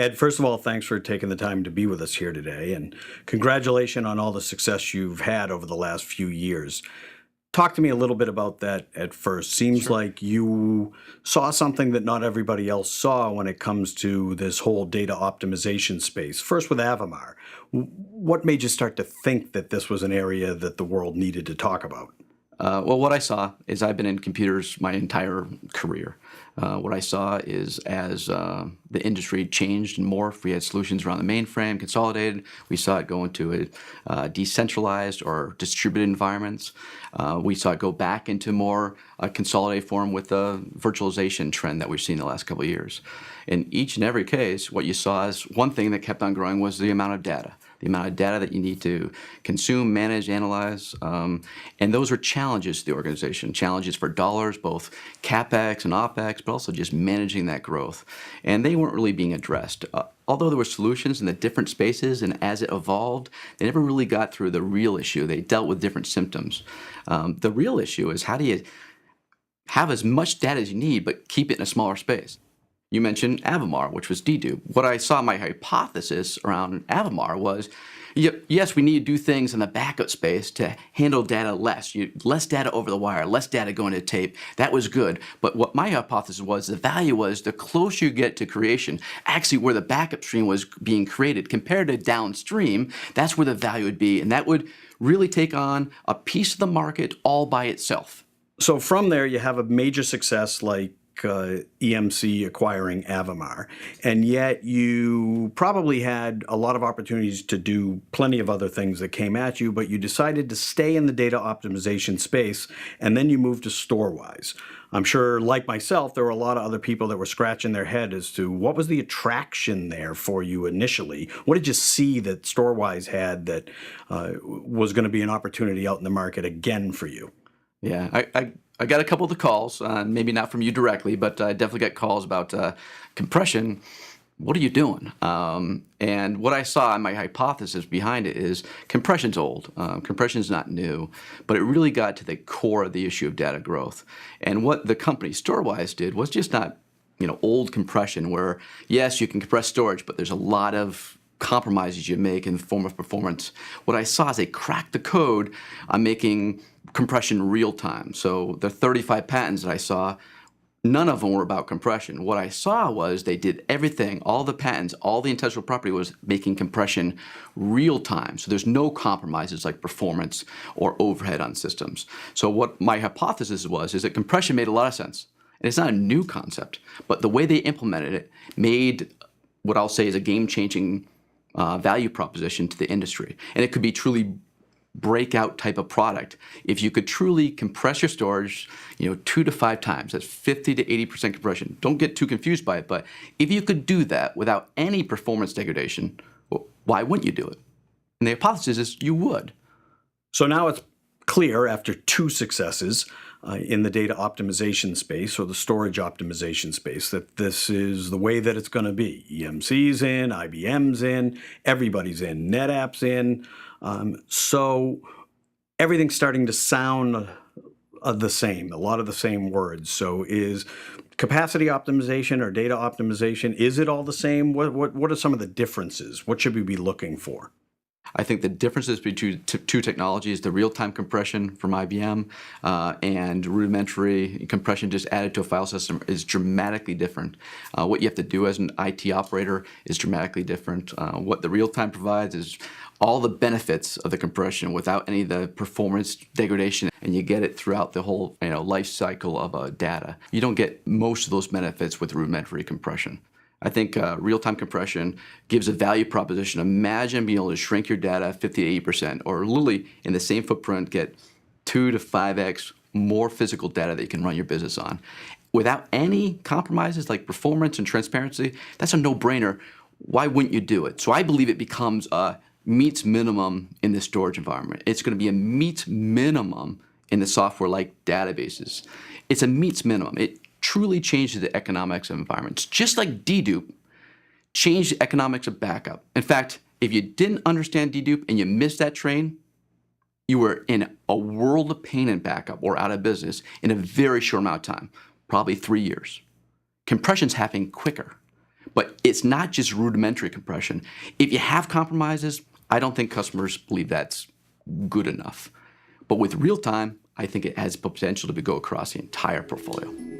Ed, first of all, thanks for taking the time to be with us here today, and congratulations on all the success you've had over the last few years. Talk to me a little bit about that at first. Seems Sure. like you saw something that not everybody else saw when it comes to this whole data optimization space. First with Avamar. What made you start to think that this was an area that the world needed to talk about? Well, what I saw is I've been in computers my entire career. What I saw is as the industry changed and morphed, we had solutions around the mainframe, consolidated. We saw it go into a decentralized or distributed environments. We saw it go back into more consolidated form with the virtualization trend that we've seen the last couple of years. In each and every case, what you saw is one thing that kept on growing was the amount of data. The amount of data that you need to consume, manage, analyze. And those are challenges to the organization, challenges for dollars, both CapEx and OpEx, but also just managing that growth. And they weren't really being addressed. Although there were solutions in the different spaces, and as it evolved, they never really got through the real issue. They dealt with different symptoms. The real issue is how do you have as much data as you need, but keep it in a smaller space? You mentioned Avamar, which was dedupe. What I saw my hypothesis around Avamar was, yes, we need to do things in the backup space to handle data less. Less data over the wire, less data going to tape. That was good. But what my hypothesis was, the value was the closer you get to creation, actually where the backup stream was being created compared to downstream, that's where the value would be. And that would really take on a piece of the market all by itself. So from there, you have a major success like EMC acquiring Avamar, and yet you probably had a lot of opportunities to do plenty of other things that came at you, but you decided to stay in the data optimization space, and then you moved to Storwize. I'm sure, like myself, there were a lot of other people that were scratching their head as to what was the attraction there for you initially. What did you see that Storwize had that was going to be an opportunity out in the market again for you? Yeah, I got a couple of the calls, maybe not from you directly, but I definitely got calls about compression. What are you doing? And what I saw, and my hypothesis behind it is compression's old. Compression's not new, but it really got to the core of the issue of data growth. And what the company Storwize did was just not, old compression where, yes, you can compress storage, but there's a lot of compromises you make in the form of performance. What I saw is they cracked the code on making compression real time. So the 35 patents that I saw, none of them were about compression. What I saw was they did everything, all the patents, all the intellectual property was making compression real time. So there's no compromises like performance or overhead on systems. So what my hypothesis was is that compression made a lot of sense. And it's not a new concept, but the way they implemented it made what I'll say is a game-changing value proposition to the industry. And it could be truly breakout type of product if you could truly compress your storage 2 to 5 times. That's 50 to 80% compression. Don't get too confused by it, but if you could do that without any performance degradation, well, why wouldn't you do it? And the hypothesis is you would. So now it's clear after 2 successes in the data optimization space or the storage optimization space that this is the way that it's going to be. EMC's in, IBM's in, everybody's in, NetApp's in. So everything's starting to sound the same, a lot of the same words. So is capacity optimization or data optimization, is it all the same? What are some of the differences? What should we be looking for? I think the differences between two technologies, the real-time compression from IBM and rudimentary compression just added to a file system, is dramatically different. What you have to do as an IT operator is dramatically different. What the real-time provides is all the benefits of the compression without any of the performance degradation, and you get it throughout the whole life cycle of data. You don't get most of those benefits with rudimentary compression. I think real-time compression gives a value proposition. Imagine being able to shrink your data 50 to 80%, or literally in the same footprint get 2 to 5x more physical data that you can run your business on. Without any compromises like performance and transparency, that's a no-brainer. Why wouldn't you do it? So I believe it becomes a meets minimum in the storage environment. It's going to be a meets minimum in the software-like databases. It's a meets minimum. It truly changes the economics of environments. Just like dedupe changed the economics of backup. In fact, if you didn't understand dedupe and you missed that train, you were in a world of pain in backup or out of business in a very short amount of time, probably 3 years. Compression's happening quicker. But it's not just rudimentary compression. If you have compromises, I don't think customers believe that's good enough. But with real time, I think it has potential to go across the entire portfolio.